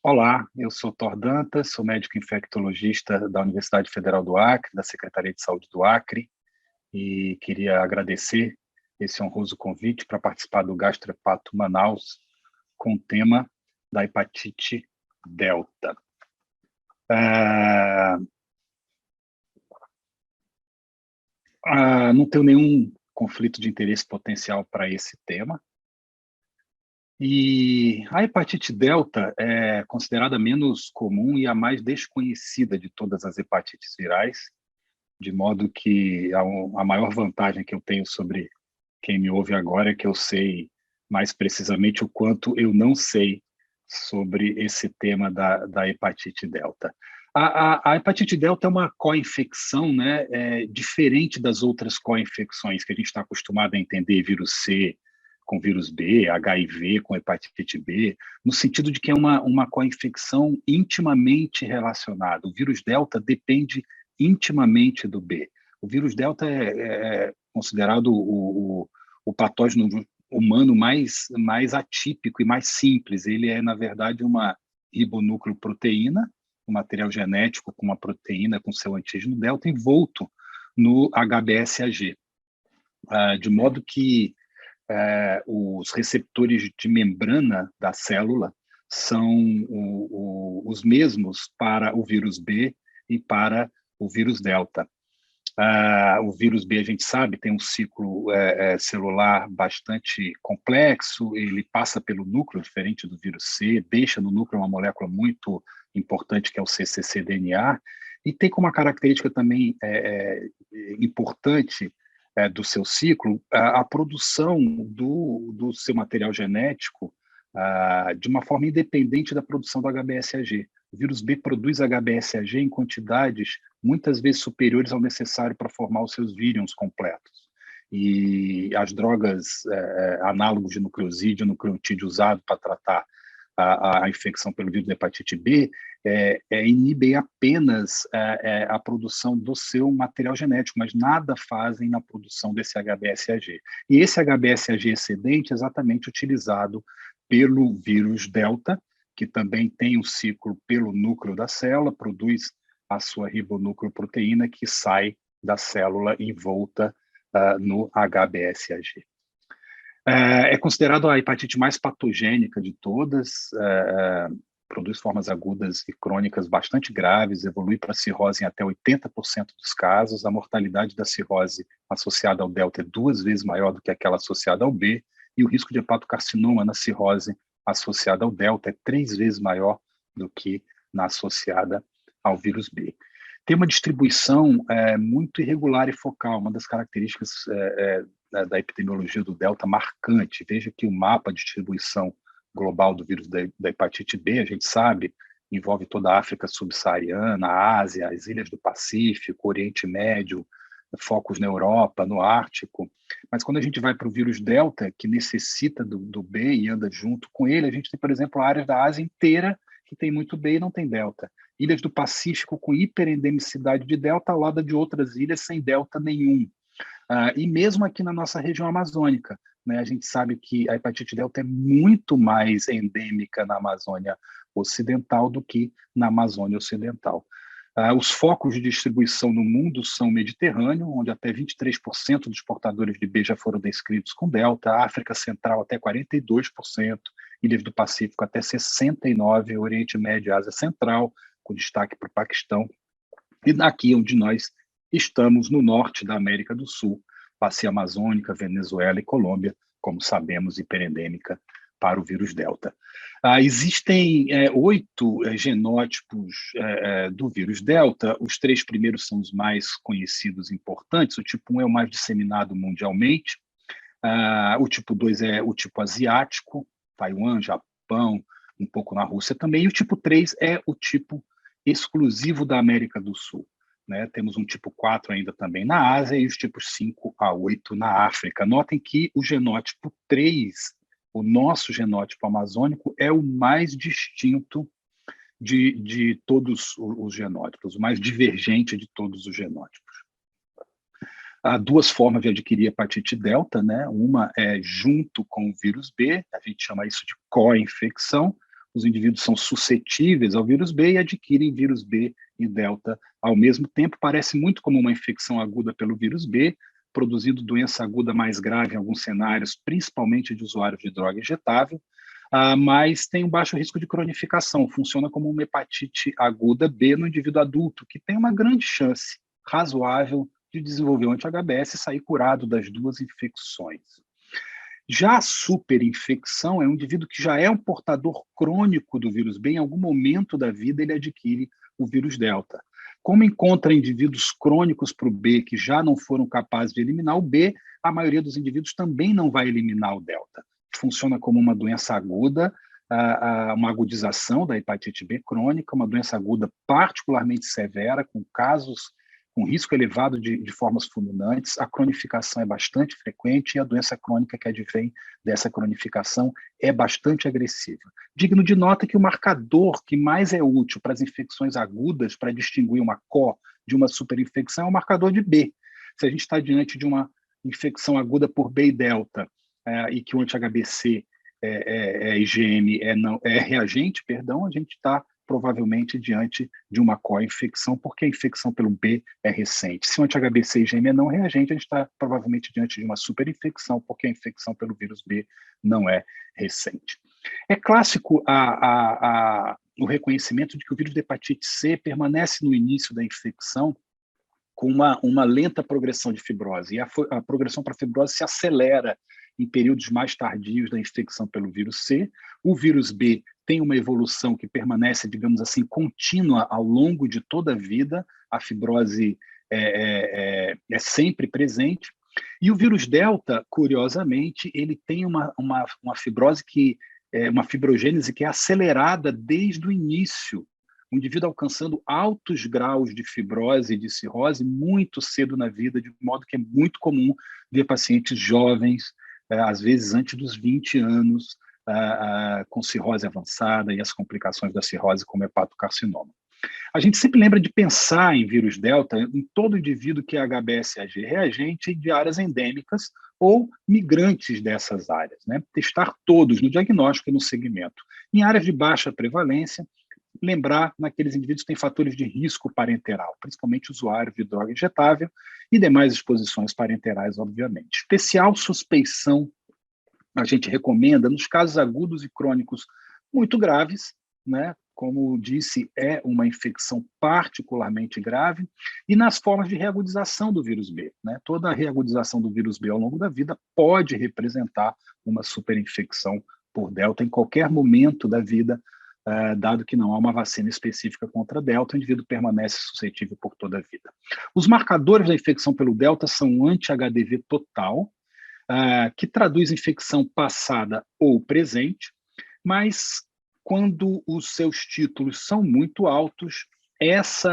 Olá, eu sou Thor Dantas, sou médico infectologista da Universidade Federal do Acre, da Secretaria de Saúde do Acre, e queria agradecer esse honroso convite para participar do GastroHepato Manaus com o tema da hepatite delta. Não tenho nenhum conflito de interesse potencial para esse tema. E a hepatite delta é considerada menos comum e a mais desconhecida de todas as hepatites virais, de modo que a maior vantagem que eu tenho sobre quem me ouve agora é que eu sei mais precisamente o quanto eu não sei sobre esse tema da hepatite delta. A hepatite delta é uma co-infecção, né, diferente das outras co-infecções que a gente está acostumado a entender, vírus C com vírus B, HIV com hepatite B, no sentido de que é uma co-infecção intimamente relacionada. O vírus delta depende intimamente do B. O vírus delta é considerado o patógeno humano mais atípico e mais simples. Ele é, na verdade, uma ribonucleoproteína, um material genético com uma proteína com seu antígeno delta envolto no HBsAg, de modo que os receptores de membrana da célula são os mesmos para o vírus B e para o vírus delta. O vírus B, a gente sabe, tem um ciclo celular bastante complexo, ele passa pelo núcleo, diferente do vírus C, deixa no núcleo uma molécula muito importante, que é o cccDNA, e tem como uma característica também importante do seu ciclo a produção do seu material genético de uma forma independente da produção do HBsAg. O vírus B produz HBsAg em quantidades muitas vezes superiores ao necessário para formar os seus vírions completos. E as drogas análogos de nucleosídeo, nucleotídeo usado para tratar a infecção pelo vírus da hepatite B inibem apenas a produção do seu material genético, mas nada fazem na produção desse HBsAg. E esse HBsAg excedente é exatamente utilizado pelo vírus delta, que também tem um ciclo pelo núcleo da célula, produz a sua ribonucleoproteína que sai da célula envolta no HBsAg. É considerado a hepatite mais patogênica de todas, produz formas agudas e crônicas bastante graves, evolui para cirrose em até 80% dos casos, a mortalidade da cirrose associada ao delta é 2 vezes maior do que aquela associada ao B, e o risco de hepatocarcinoma na cirrose associada ao delta é 3 vezes maior do que na associada ao vírus B. Tem uma distribuição muito irregular e focal, uma das características da epidemiologia do delta marcante. Veja que o mapa de distribuição global do vírus da hepatite B, a gente sabe, envolve toda a África subsaariana, a Ásia, as ilhas do Pacífico, Oriente Médio, focos na Europa, no Ártico. Mas quando a gente vai para o vírus delta, que necessita do B e anda junto com ele, a gente tem, por exemplo, áreas da Ásia inteira que tem muito B e não tem delta. Ilhas do Pacífico com hiperendemicidade de delta ao lado de outras ilhas sem delta nenhum. E mesmo aqui na nossa região amazônica, né, a gente sabe que a hepatite delta é muito mais endêmica na Amazônia Ocidental do que na Amazônia Ocidental. Os focos de distribuição no mundo são o Mediterrâneo, onde até 23% dos portadores de B já foram descritos com delta, a África Central até 42%, Ilhas do Pacífico até 69%, Oriente Médio e Ásia Central, com destaque para o Paquistão, e aqui onde nós estamos, no norte da América do Sul, Bacia Amazônica, Venezuela e Colômbia, como sabemos, hiperendêmica para o vírus delta. Existem 8 genótipos do vírus delta, os 3 primeiros são os mais conhecidos e importantes, o tipo 1 é o mais disseminado mundialmente, o tipo 2 é o tipo asiático, Taiwan, Japão, um pouco na Rússia também, e o tipo 3 é o tipo exclusivo da América do Sul. Né? Temos um tipo 4 ainda também na Ásia e os tipos 5 a 8 na África. Notem que o genótipo 3, o nosso genótipo amazônico, é o mais distinto de todos os genótipos, o mais divergente de todos os genótipos. Há 2 formas de adquirir hepatite delta, né? Uma é junto com o vírus B, a gente chama isso de co-infecção, os indivíduos são suscetíveis ao vírus B e adquirem vírus B e delta ao mesmo tempo. Parece muito como uma infecção aguda pelo vírus B, produzindo doença aguda mais grave em alguns cenários, principalmente de usuários de droga injetável, mas tem um baixo risco de cronificação, funciona como uma hepatite aguda B no indivíduo adulto, que tem uma grande chance razoável de desenvolver o anti-HBs e sair curado das duas infecções. Já a superinfecção é um indivíduo que já é um portador crônico do vírus B, em algum momento da vida ele adquire o vírus delta. Como encontra indivíduos crônicos para o B que já não foram capazes de eliminar o B, a maioria dos indivíduos também não vai eliminar o delta. Funciona como uma doença aguda, uma agudização da hepatite B crônica, uma doença aguda particularmente severa, com casos com risco elevado de formas fulminantes. A cronificação é bastante frequente e a doença crônica que advém dessa cronificação é bastante agressiva. Digno de nota que o marcador que mais é útil para as infecções agudas, para distinguir uma CO de uma superinfecção, é o marcador de B. Se a gente está diante de uma infecção aguda por B e delta, e que o anti-HBC IgM é reagente, perdão, a gente está provavelmente diante de uma co-infecção, porque a infecção pelo B é recente. Se o anti-HBC IgM é não reagente, a gente está provavelmente diante de uma superinfecção, porque a infecção pelo vírus B não é recente. É clássico o reconhecimento de que o vírus de hepatite C permanece no início da infecção com uma lenta progressão de fibrose, e a progressão para a fibrose se acelera em períodos mais tardios da infecção pelo vírus C. O vírus B tem uma evolução que permanece, digamos assim, contínua ao longo de toda a vida, a fibrose é sempre presente. E o vírus delta, curiosamente, ele tem uma fibrose uma fibrogênese que é acelerada desde o início, o indivíduo alcançando altos graus de fibrose e de cirrose muito cedo na vida, de modo que é muito comum ver pacientes jovens, às vezes antes dos 20 anos, com cirrose avançada e as complicações da cirrose como hepatocarcinoma. A gente sempre lembra de pensar em vírus delta em todo indivíduo que é HBsAg reagente de áreas endêmicas ou migrantes dessas áreas, né? Testar todos no diagnóstico e no segmento. Em áreas de baixa prevalência, lembrar naqueles indivíduos que têm fatores de risco parenteral, principalmente usuários de droga injetável e demais exposições parenterais, obviamente. Especial suspeição a gente recomenda nos casos agudos e crônicos muito graves, né? Como disse, é uma infecção particularmente grave, e nas formas de reagudização do vírus B, né? Toda a reagudização do vírus B ao longo da vida pode representar uma superinfecção por delta em qualquer momento da vida, dado que não há uma vacina específica contra delta, o indivíduo permanece suscetível por toda a vida. Os marcadores da infecção pelo delta são o anti-HDV total, que traduz infecção passada ou presente, mas quando os seus títulos são muito altos, esse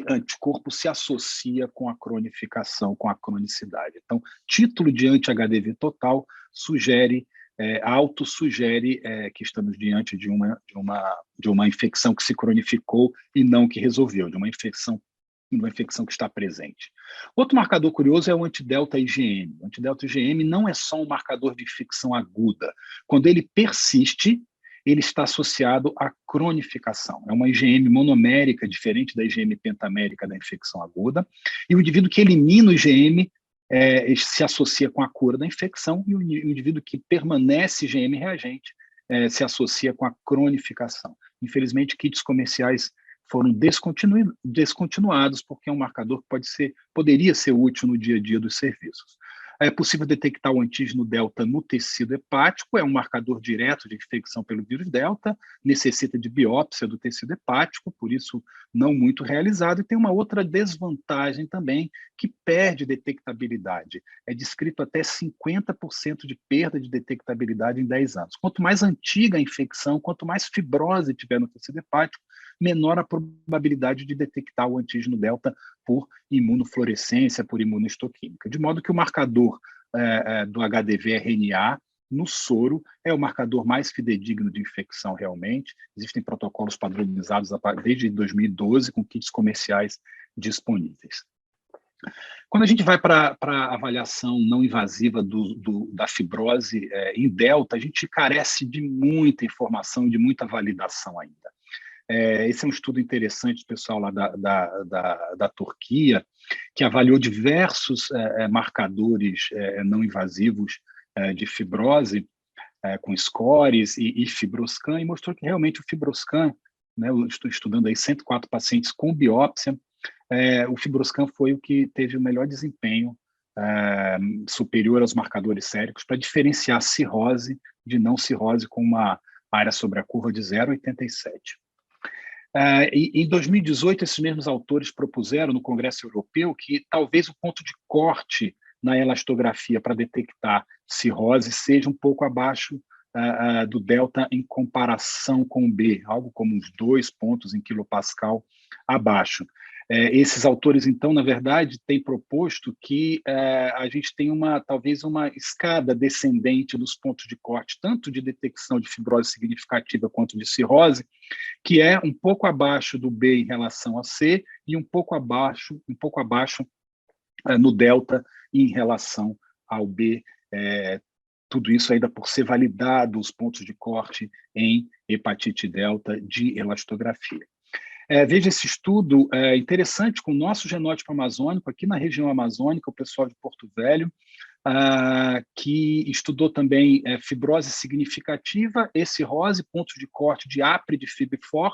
anticorpo se associa com a cronificação, com a cronicidade. Então, título de anti-HDV total sugere que estamos diante de uma infecção que se cronificou e não que resolveu, de uma infecção que está presente. Outro marcador curioso é o antidelta IgM. O antidelta IgM não é só um marcador de infecção aguda. Quando ele persiste, ele está associado à cronificação. É uma IgM monomérica, diferente da IgM pentamérica da infecção aguda, e o indivíduo que elimina o IgM se associa com a cura da infecção, e o indivíduo que permanece IgM reagente se associa com a cronificação. Infelizmente, kits comerciais foram descontinuados porque é um marcador que poderia ser útil no dia a dia dos serviços. É possível detectar o antígeno delta no tecido hepático, é um marcador direto de infecção pelo vírus delta, necessita de biópsia do tecido hepático, por isso não muito realizado, e tem uma outra desvantagem também, que perde detectabilidade. É descrito até 50% de perda de detectabilidade em 10 anos. Quanto mais antiga a infecção, quanto mais fibrose tiver no tecido hepático, menor a probabilidade de detectar o antígeno delta por imunofluorescência, por imunohistoquímica. De modo que o marcador do HDV-RNA no soro é o marcador mais fidedigno de infecção realmente. Existem protocolos padronizados desde 2012 com kits comerciais disponíveis. Quando a gente vai para a avaliação não invasiva da fibrose em delta, a gente carece de muita informação, de muita validação ainda. Esse é um estudo interessante do pessoal lá da Turquia, que avaliou diversos marcadores não invasivos de fibrose, com scores e Fibroscan, e mostrou que realmente o Fibroscan, né, eu estou estudando aí 104 pacientes com biópsia, o Fibroscan foi o que teve o melhor desempenho superior aos marcadores séricos para diferenciar cirrose de não cirrose com uma área sobre a curva de 0,87. Em 2018, esses mesmos autores propuseram no Congresso Europeu que talvez o ponto de corte na elastografia para detectar cirrose seja um pouco abaixo do delta em comparação com o B, algo como uns 2 pontos em quilopascal abaixo. Esses autores, então, na verdade, têm proposto que a gente tem talvez uma escada descendente dos pontos de corte, tanto de detecção de fibrose significativa quanto de cirrose, que é um pouco abaixo do B em relação a C e um pouco abaixo no delta em relação ao B. Tudo isso ainda por ser validado os pontos de corte em hepatite delta de elastografia. Veja esse estudo interessante com o nosso genótipo amazônico, aqui na região amazônica, o pessoal de Porto Velho, que estudou também fibrose significativa, cirrose, pontos de corte de APRI, de FIB4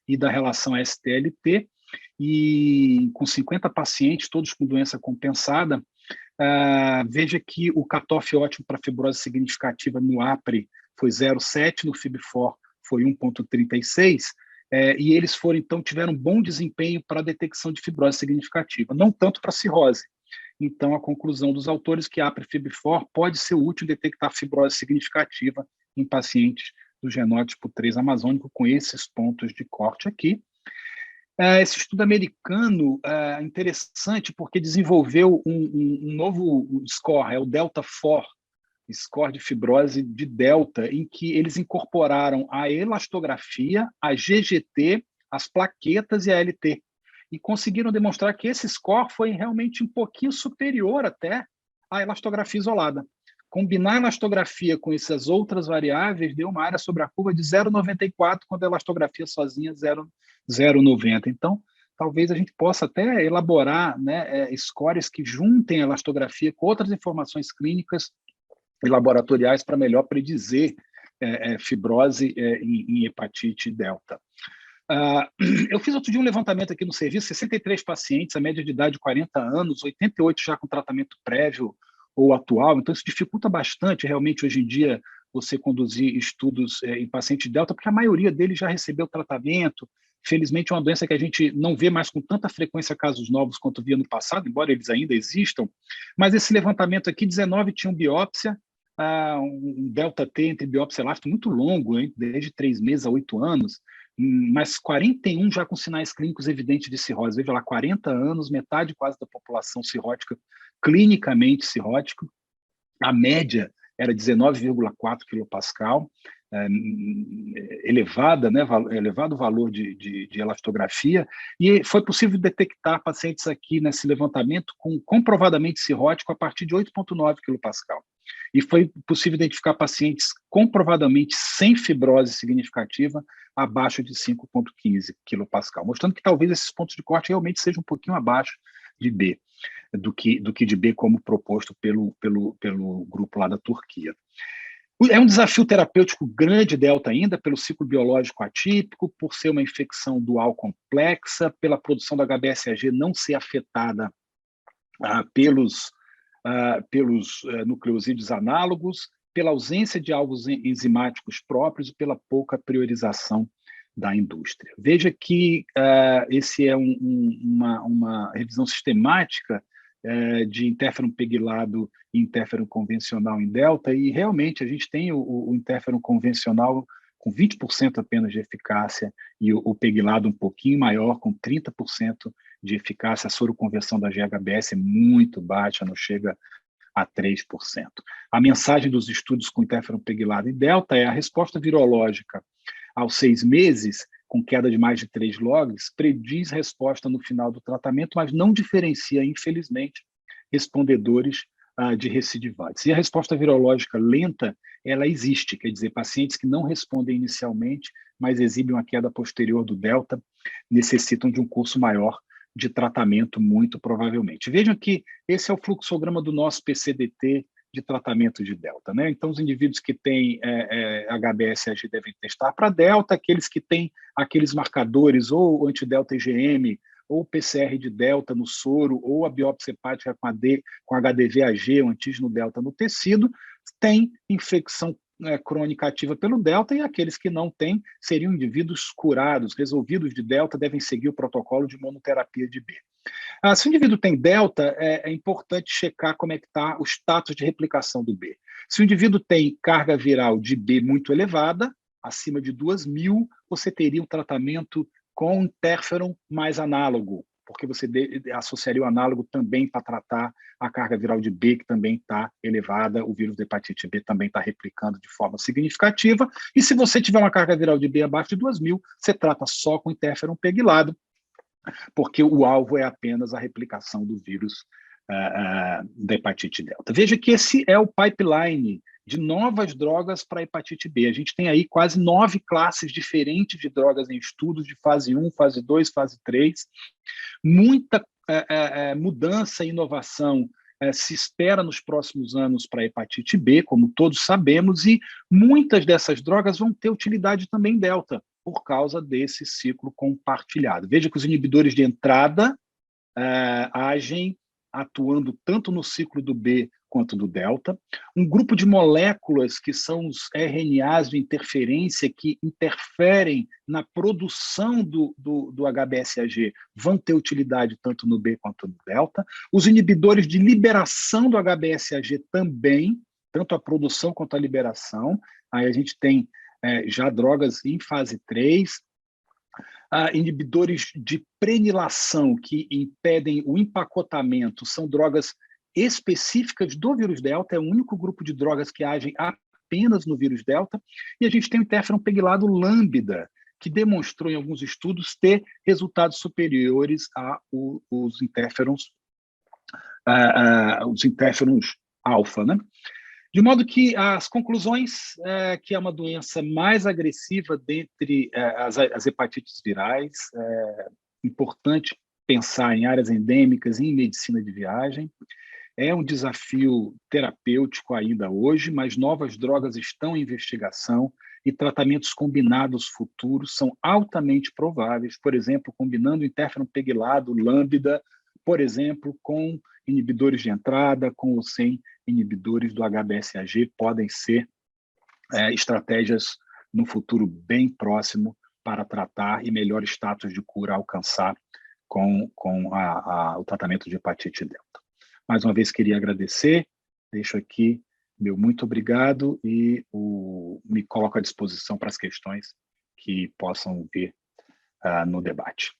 e da relação STLT, e com 50 pacientes, todos com doença compensada. Veja que o cutoff ótimo para fibrose significativa no APRI foi 0,7, no FIB4 foi 1,36, e eles então tiveram bom desempenho para a detecção de fibrose significativa, não tanto para cirrose. Então, a conclusão dos autores é que a APRI-FIB4 pode ser útil em detectar fibrose significativa em pacientes do genótipo 3 amazônico com esses pontos de corte aqui. Esse estudo americano é interessante porque desenvolveu um novo score, o Delta-4, score de fibrose de delta, em que eles incorporaram a elastografia, a GGT, as plaquetas e a LT. E conseguiram demonstrar que esse score foi realmente um pouquinho superior até à elastografia isolada. Combinar a elastografia com essas outras variáveis deu uma área sobre a curva de 0,94, quando a elastografia sozinha 0,90. Então, talvez a gente possa até elaborar, né, scores que juntem a elastografia com outras informações clínicas e laboratoriais para melhor predizer fibrose em hepatite delta. Eu fiz outro dia um levantamento aqui no serviço, 63 pacientes, a média de idade de 40 anos, 88 já com tratamento prévio ou atual, então isso dificulta bastante realmente hoje em dia você conduzir estudos em paciente delta, porque a maioria deles já recebeu tratamento. Felizmente é uma doença que a gente não vê mais com tanta frequência casos novos quanto via no passado, embora eles ainda existam, mas esse levantamento aqui, 19 tinham biópsia, um delta-T entre biópsia elástica muito longo, hein? Desde 3 meses a 8 anos, mas 41 já com sinais clínicos evidentes de cirrose. Veja lá, 40 anos, metade quase da população cirrótica, clinicamente cirrótico. A média era 19,4 quilopascal, elevado valor de elastografia, e foi possível detectar pacientes aqui nesse levantamento com comprovadamente cirrótico a partir de 8,9 quilopascal. E foi possível identificar pacientes comprovadamente sem fibrose significativa abaixo de 5,15 quilopascal, mostrando que talvez esses pontos de corte realmente sejam um pouquinho abaixo de B, do que de B como proposto pelo grupo lá da Turquia. É um desafio terapêutico grande, delta ainda, pelo ciclo biológico atípico, por ser uma infecção dual complexa, pela produção da HBsAg não ser afetada pelos nucleosídeos análogos, pela ausência de alvos enzimáticos próprios e pela pouca priorização da indústria. Veja que esse é uma revisão sistemática de interferon pegilado e interferon convencional em delta, e realmente a gente tem o interferon convencional com 20% apenas de eficácia e o pegilado um pouquinho maior, com 30% de eficácia. A soroconversão da GHBS é muito baixa, não chega a 3%. A mensagem dos estudos com interferon pegilado em delta é a resposta virológica aos 6 meses com queda de mais de 3 logs, prediz resposta no final do tratamento, mas não diferencia, infelizmente, respondedores de recidivantes. E a resposta virológica lenta, ela existe, quer dizer, pacientes que não respondem inicialmente, mas exibem uma queda posterior do delta, necessitam de um curso maior de tratamento, muito provavelmente. Vejam que esse é o fluxograma do nosso PCDT de tratamento de delta, né? Então, os indivíduos que têm HBsAg devem testar para delta, aqueles que têm aqueles marcadores, ou antidelta IgM, ou PCR de delta no soro, ou a biópsia hepática com HDV-Ag, o antígeno delta no tecido, têm infecção crônica ativa pelo delta, e aqueles que não têm seriam indivíduos curados, resolvidos de delta, devem seguir o protocolo de monoterapia de B. Se o indivíduo tem delta, é importante checar como é que está o status de replicação do B. Se o indivíduo tem carga viral de B muito elevada, acima de 2.000, você teria um tratamento com interferon mais análogo, porque você associaria o análogo também para tratar a carga viral de B, que também está elevada, o vírus da hepatite B também está replicando de forma significativa, e se você tiver uma carga viral de B abaixo de 2.000, você trata só com interferon pegilado, porque o alvo é apenas a replicação do vírus da hepatite delta. Veja que esse é o pipeline de novas drogas para a hepatite B. A gente tem aí quase 9 classes diferentes de drogas em estudos de fase 1, fase 2, fase 3. Muita mudança e inovação se espera nos próximos anos para a hepatite B, como todos sabemos, e muitas dessas drogas vão ter utilidade também delta, por causa desse ciclo compartilhado. Veja que os inibidores de entrada agem atuando tanto no ciclo do B quanto do delta. Um grupo de moléculas que são os RNAs de interferência que interferem na produção do HBsAg vão ter utilidade tanto no B quanto no delta. Os inibidores de liberação do HBsAg também, tanto a produção quanto a liberação. Aí a gente tem já drogas em fase 3, inibidores de prenilação que impedem o empacotamento, são drogas específicas do vírus delta, é o único grupo de drogas que agem apenas no vírus delta, e a gente tem o interferon pegilado lambda, que demonstrou em alguns estudos ter resultados superiores aos interferons alfa, né? De modo que as conclusões que é uma doença mais agressiva dentre as hepatites virais, importante pensar em áreas endêmicas e em medicina de viagem. É um desafio terapêutico ainda hoje, mas novas drogas estão em investigação e tratamentos combinados futuros são altamente prováveis, por exemplo, combinando interferon pegilado, lambda, por exemplo, com inibidores de entrada, com ou sem inibidores do HBsAg, podem ser estratégias no futuro bem próximo para tratar e melhor status de cura alcançar com o tratamento de hepatite delta. Mais uma vez, queria agradecer, deixo aqui meu muito obrigado e me coloco à disposição para as questões que possam vir no debate.